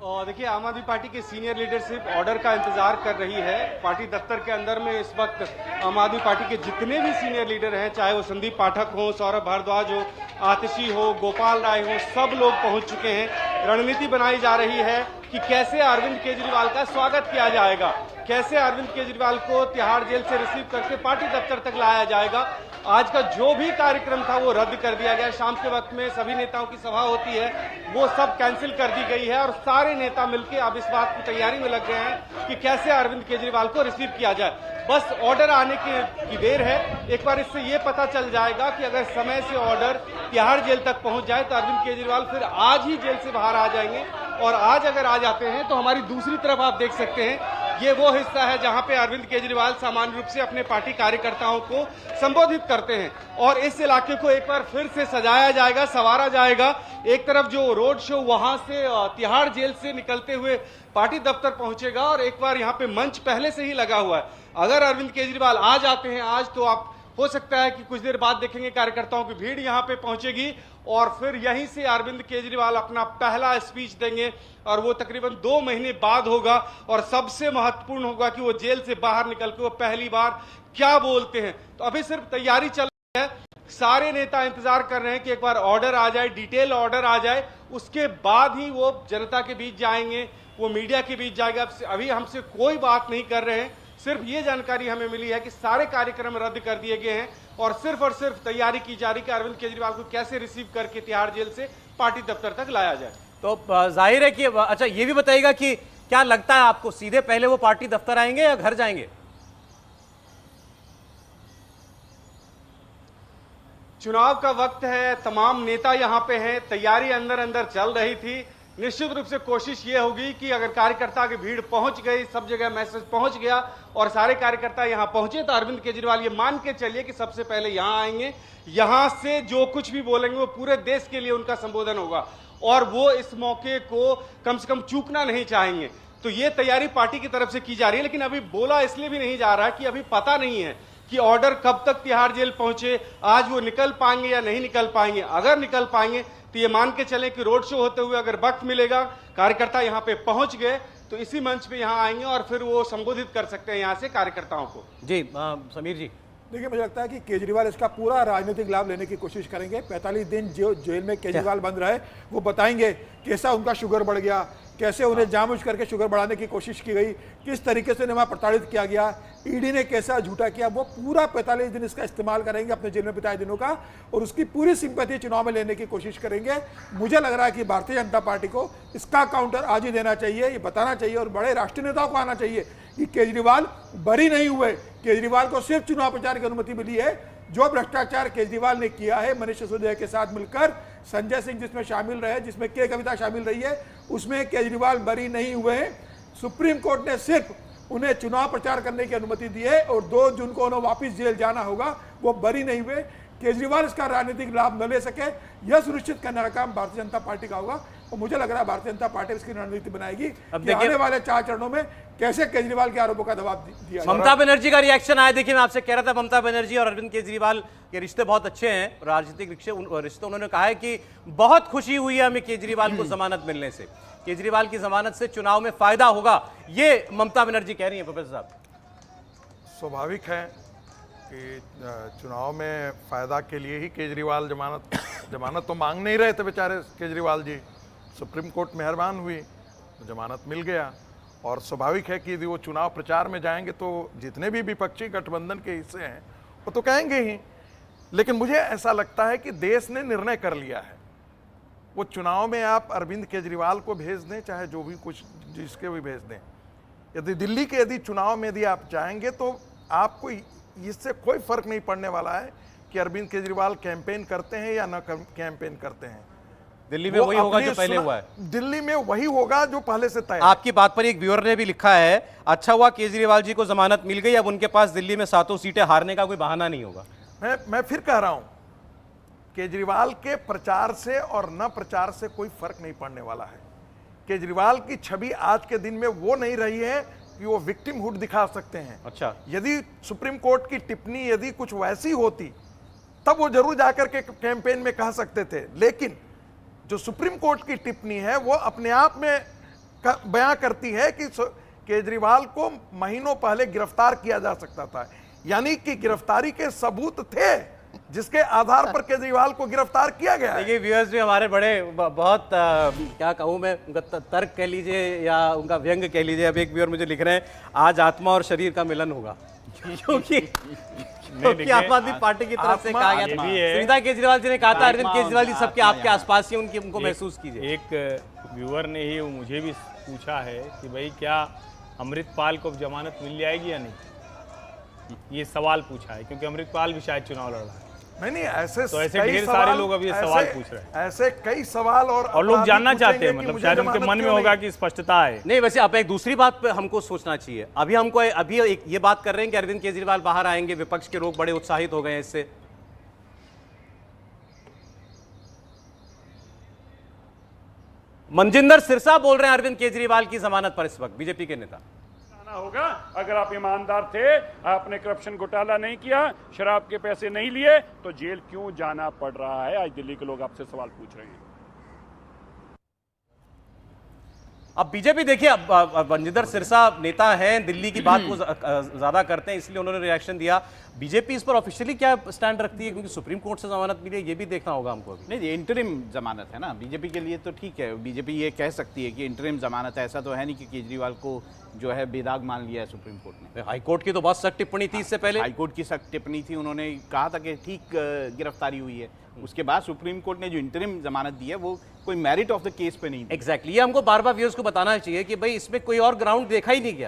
और देखिए, आम आदमी पार्टी की सीनियर लीडरशिप ऑर्डर का इंतजार कर रही है। पार्टी दफ्तर के अंदर में इस वक्त आम आदमी पार्टी के जितने भी सीनियर लीडर हैं, चाहे वो संदीप पाठक हो, सौरभ भारद्वाज हो, आतिशी हो, गोपाल राय हो, सब लोग पहुंच चुके हैं। रणनीति बनाई जा रही है कि कैसे अरविंद केजरीवाल का स्वागत किया जाएगा, कैसे अरविंद केजरीवाल को तिहाड़ जेल से रिसीव करके पार्टी दफ्तर तक लाया जाएगा। आज का जो भी कार्यक्रम था वो रद्द कर दिया गया। शाम के वक्त में सभी नेताओं की सभा होती है, वो सब कैंसिल कर दी गई है और सारे नेता मिलकर अब इस बात की तैयारी में लग गए हैं कि कैसे अरविंद केजरीवाल को रिसीव किया जाए। बस ऑर्डर आने की देर है। एक बार इससे ये पता चल जाएगा कि अगर समय से ऑर्डर तिहाड़ जेल तक पहुंच जाए तो अरविंद केजरीवाल फिर आज ही जेल से बाहर आ जाएंगे। और आज अगर आ जाते हैं तो हमारी दूसरी तरफ आप देख सकते हैं, ये वो हिस्सा है जहां पे अरविंद केजरीवाल सामान्य रूप से अपने पार्टी कार्यकर्ताओं को संबोधित करते हैं। और इस इलाके को एक बार फिर से सजाया जाएगा, संवारा जाएगा। एक तरफ जो रोड शो वहां से तिहाड़ जेल से निकलते हुए पार्टी दफ्तर पहुंचेगा और एक बार यहाँ पे मंच पहले से ही लगा हुआ है। अगर अरविंद केजरीवाल आ जाते हैं आज, तो आप हो सकता है कि कुछ देर बाद देखेंगे कार्यकर्ताओं की भीड़ यहाँ पे पहुंचेगी और फिर यहीं से अरविंद केजरीवाल अपना पहला स्पीच देंगे और वो तकरीबन 2 महीने बाद होगा। और सबसे महत्वपूर्ण होगा कि वो जेल से बाहर निकल के वो पहली बार क्या बोलते हैं। तो अभी सिर्फ तैयारी चल रही है, सारे नेता इंतजार कर रहे हैं कि एक बार ऑर्डर आ जाए, डिटेल ऑर्डर आ जाए, उसके बाद ही वो जनता के बीच जाएंगे, वो मीडिया के बीच जाएगा। अभी हमसे कोई बात नहीं कर रहे हैं, सिर्फ ये जानकारी हमें मिली है कि सारे कार्यक्रम रद्द कर दिए गए हैं और सिर्फ तैयारी की जा रही है कि अरविंद केजरीवाल को कैसे रिसीव करके तिहाड़ जेल से पार्टी दफ्तर तक लाया जाए। तो जाहिर है कि अच्छा, ये भी बताइएगा कि क्या लगता है आपको, सीधे पहले वो पार्टी दफ्तर आएंगे या घर जाएंगे? चुनाव का वक्त है, तमाम नेता यहां पे हैं, तैयारी अंदर अंदर चल रही थी। निश्चित रूप से कोशिश ये होगी कि अगर कार्यकर्ता की भीड़ पहुंच गई, सब जगह मैसेज पहुंच गया और सारे कार्यकर्ता यहां पहुंचे, तो अरविंद केजरीवाल ये मान के चलिए कि सबसे पहले यहां आएंगे। यहां से जो कुछ भी बोलेंगे वो पूरे देश के लिए उनका संबोधन होगा और वो इस मौके को कम से कम चूकना नहीं चाहेंगे। तो ये तैयारी पार्टी की तरफ से की जा रही है। लेकिन अभी बोला इसलिए भी नहीं जा रहा कि अभी पता नहीं है कि ऑर्डर कब तक तिहाड़ जेल पहुंचे, आज वो निकल पाएंगे या नहीं निकल पाएंगे। अगर निकल पाएंगे तो ये मान के चलें कि रोड शो होते हुए अगर वक्त मिलेगा, कार्यकर्ता यहाँ पे पहुंच गए तो इसी मंच पे यहाँ आएंगे और फिर वो संबोधित कर सकते हैं यहाँ से कार्यकर्ताओं को। जी समीर जी। देखिए, मुझे लगता है कि केजरीवाल इसका पूरा राजनीतिक लाभ लेने की कोशिश करेंगे। 45 दिन जो जेल में केजरीवाल बंद रहे, वो बताएंगे कैसा उनका शुगर बढ़ गया, कैसे उन्हें जानबूझ करके शुगर बढ़ाने की कोशिश की गई, किस तरीके से उन्हें वहाँ प्रताड़ित किया गया, ईडी ने कैसा झूठा किया। वो पूरा 45 दिन इसका इस्तेमाल करेंगे अपने जेल में बिताए दिनों का और उसकी पूरी सिंपैथी चुनाव में लेने की कोशिश करेंगे। मुझे लग रहा है कि भारतीय जनता पार्टी को इसका काउंटर आज ही देना चाहिए, ये बताना चाहिए और बड़े राष्ट्रीय नेताओं को आना चाहिए कि केजरीवाल बरी नहीं हुए। केजरीवाल को सिर्फ चुनाव प्रचार की अनुमति मिली है। जो भ्रष्टाचार केजरीवाल ने किया है मनीष सिसोदिया के साथ मिलकर, संजय सिंह जिसमें शामिल रहे, जिसमें के कविता शामिल रही है, उसमें केजरीवाल बरी नहीं हुए हैं। सुप्रीम कोर्ट ने सिर्फ उन्हें चुनाव प्रचार करने की अनुमति दी है और 2 जून को उन्हें वापस जेल जाना होगा, वो बरी नहीं हुए। केजरीवाल इसका राजनीतिक लाभ न ले सके, यह सुनिश्चित करने का काम भारतीय जनता पार्टी का होगा और मुझे लग रहा है भारतीय जनता पार्टी इसकी रणनीति बनाएगी कि आने वाले 4 चरणों में कैसे केजरीवाल के आरोपों का दबाव दिया। ममता बनर्जी का रिएक्शन आया, देखिए मैं आपसे कह रहा था, ममता बनर्जी और अरविंद केजरीवाल के रिश्ते बहुत अच्छे हैं, राजनीतिक रिश्ते। उन्होंने कहा है कि बहुत खुशी हुई है हमें केजरीवाल को जमानत मिलने से, केजरीवाल की जमानत से चुनाव में फायदा होगा, ये ममता बनर्जी कह रही है। प्रोफेसर साहब, स्वाभाविक है कि चुनाव में फायदा के लिए ही केजरीवाल जमानत तो मांग नहीं रहे थे बेचारे केजरीवाल जी। सुप्रीम कोर्ट मेहरबान हुई, जमानत मिल गया और स्वाभाविक है कि यदि वो चुनाव प्रचार में जाएंगे तो जितने भी विपक्षी गठबंधन के हिस्से हैं वो तो कहेंगे ही। लेकिन मुझे ऐसा लगता है कि देश ने निर्णय कर लिया है, वो चुनाव में आप अरविंद केजरीवाल को भेज दें, चाहे जो भी कुछ जिसके भी भेज दें, यदि दिल्ली के यदि चुनाव में यदि आप जाएंगे तो आपको इससे कोई फर्क नहीं पड़ने वाला है कि अरविंद केजरीवाल कैंपेन करते हैं या न कैंपेन करते हैं। दिल्ली में वही होगा जो पहले हुआ है, दिल्ली में वही होगा जो पहले से तय। आपकी बात पर एक व्यूअर ने भी लिखा है, अच्छा हुआ केजरीवाल जी को जमानत मिल गई, अब उनके पास दिल्ली में 7 सीटें हारने का कोई बहाना नहीं होगा। मैं फिर कह रहा हूं, केजरीवाल के प्रचार से और न प्रचार से कोई फर्क नहीं पड़ने वाला है। केजरीवाल की छवि आज के दिन में वो नहीं रही है कि वो विक्टिमहुड दिखा सकते हैं। अच्छा, यदि सुप्रीम कोर्ट की टिप्पणी यदि कुछ वैसी होती तब वो जरूर जाकर के कैंपेन में कह सकते थे, लेकिन जो सुप्रीम कोर्ट की टिप्पणी है वो अपने आप में बयां करती है कि केजरीवाल को महीनों पहले गिरफ्तार किया जा सकता था, यानी कि गिरफ्तारी के सबूत थे जिसके आधार पर केजरीवाल को गिरफ्तार किया गया है। देखिए व्यूअर्स भी हमारे बड़े बहुत क्या कहूँ मैं, उनका तर्क कह लीजिए या उनका व्यंग कह लीजिए। अब एक व्यूअर मुझे लिख रहे हैं आज आत्मा और शरीर का मिलन होगा क्योंकि आम आदमी पार्टी की तरफ से कहा गया था, सुनीता केजरीवाल जी ने कहा था अरविंद केजरीवाल जी सबके आपके आसपास ही उनको महसूस कीजिए। एक व्यूअर ने ही मुझे भी पूछा है कि भाई क्या अमृतपाल को जमानत मिल जाएगी या नहीं, ये सवाल पूछा है क्योंकि अमृतपाल भी शायद चुनाव लड़ रहा है। नहीं ऐसे तो ऐसे कई ढेर सारे लोग अभी ये सवाल पूछ रहे हैं, ऐसे कई सवाल और लोग जानना अपराधी चाहते हैं, पूछेंगे कि मतलब मुझे शायद उनके जमानत मन में क्यों होगा नहीं? कि स्पष्टता है। नहीं वैसे अब एक दूसरी बात पे हमको सोचना चाहिए। अभी एक ये बात कर रहे हैं कि अरविंद केजरीवाल बाहर आएंगे, विपक्ष के लोग बड़े उत्साहित हो गए हैं इससे। मनजिंदर सिरसा बोल रहे हैं अरविंद केजरीवाल की जमानत पर इस वक्त, बीजेपी के नेता। होगा अगर आप ईमानदार थे, आपने करप्शन घोटाला नहीं किया, शराब के पैसे नहीं लिए, तो जेल क्यों जाना पड़ रहा है? आज दिल्ली के लोग आपसे सवाल पूछ रहे हैं। अब बीजेपी देखिए, अब मनजिंदर सिरसा नेता हैं, दिल्ली की बात को ज्यादा करते हैं, इसलिए उन्होंने रिएक्शन दिया। बीजेपी इस पर ऑफिशियली क्या स्टैंड रखती है, क्योंकि सुप्रीम कोर्ट से जमानत मिली है, ये भी देखना होगा हमको अभी। नहीं, ये इंटरिम जमानत है ना, बीजेपी के लिए तो ठीक है। बीजेपी ये कह सकती है कि इंटरिम जमानत है, ऐसा तो है नहीं कि केजरीवाल को जो है बेदाग मान लिया है सुप्रीम कोर्ट ने। हाईकोर्ट की तो बहुत सख्त टिप्पणी थी इससे पहले, हाईकोर्ट की सख्त टिप्पणी थी, उन्होंने कहा था कि ठीक गिरफ्तारी हुई है। उसके बाद सुप्रीम कोर्ट ने जो इंटरिम जमानत दी है वो कोई मेरिट ऑफ द केस पे नहीं दी। एग्जैक्टली ये हमको बार बार व्यूअर्स को बताना चाहिए कि भाई इसमें कोई और ग्राउंड देखा ही नहीं गया।